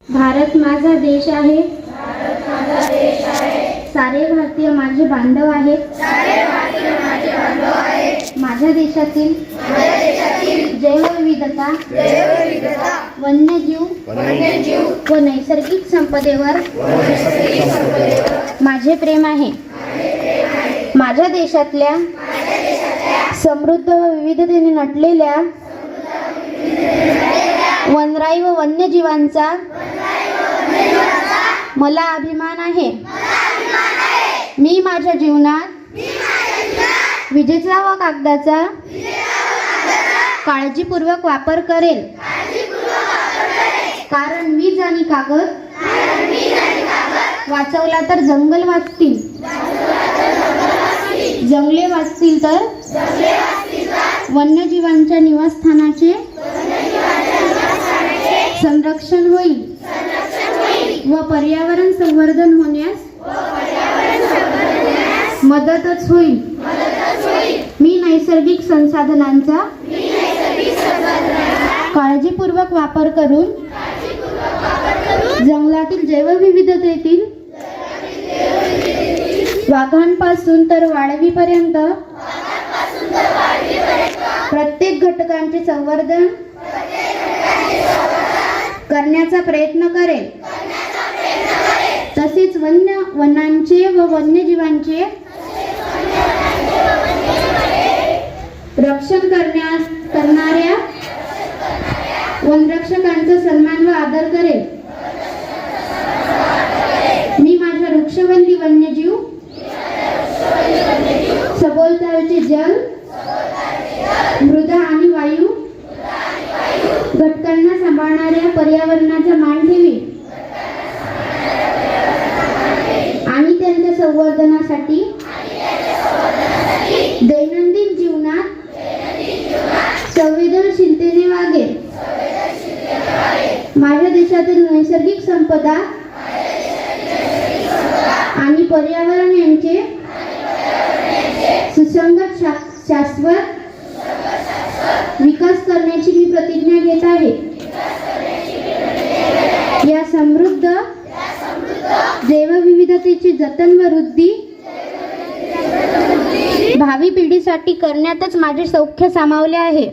भारत माझा देश आहे, सारे भारतीय माझे बांधव आहेत. माझ्या देशातील जैवविविधता, वन्यजीव व नैसर्गिक संपदेवर माझे प्रेम आहे. माझ्या देशातल्या समृद्ध व विविधतेने नटलेल्या वनराई व वन्यजीवांचा मला अभिमान आहे. मी माझ्या जीवनात विजेचा व कागदाचा काळजीपूर्वक वापर करेल, कारण वीज आणि कागद वाचवला तर जंगल वाचतील, जंगले वाचतील तर वन्यजीवांच्या निवासस्थानाचे संरक्षण होईल व पर्यावरण संवर्धन होण्यास मदतच होईल. मी नैसर्गिक संसाधनांचा काळजीपूर्वक वापर करून जंगलातील जैवविविधतेतील वाघांपासून तर वाळवीपर्यंत प्रत्येक घटकांचे संवर्धन करण्याचा प्रयत्न करेल. तसेच वनांचे व वन्यजीवांचे रक्षण करणाऱ्या वनरक्षकांचा सन्मान व आदर करेल. मी माझ्या वृक्षवल्ली वन्यजीव, सभोवतालचे जल, मृदा आणि वायू घटकांना सांभाळणाऱ्या पर्यावरणाचा मान ठेवी आणि त्यांच्या संवर्धनासाठी दैनंदिन जीवनात संवेदनशीलतेने वागेल. माझ्या देशातील नैसर्गिक संपदा आणि पर्यावरण यांचे सुसंगत शाश्वत विकास करण्याची मी प्रतिज्ञा घेत आहे. या समृद्ध जैवविविधतेचे जतन व वृद्धी भावी पिढीसाठी करण्यातच माझे सौख्य सामावले आहे.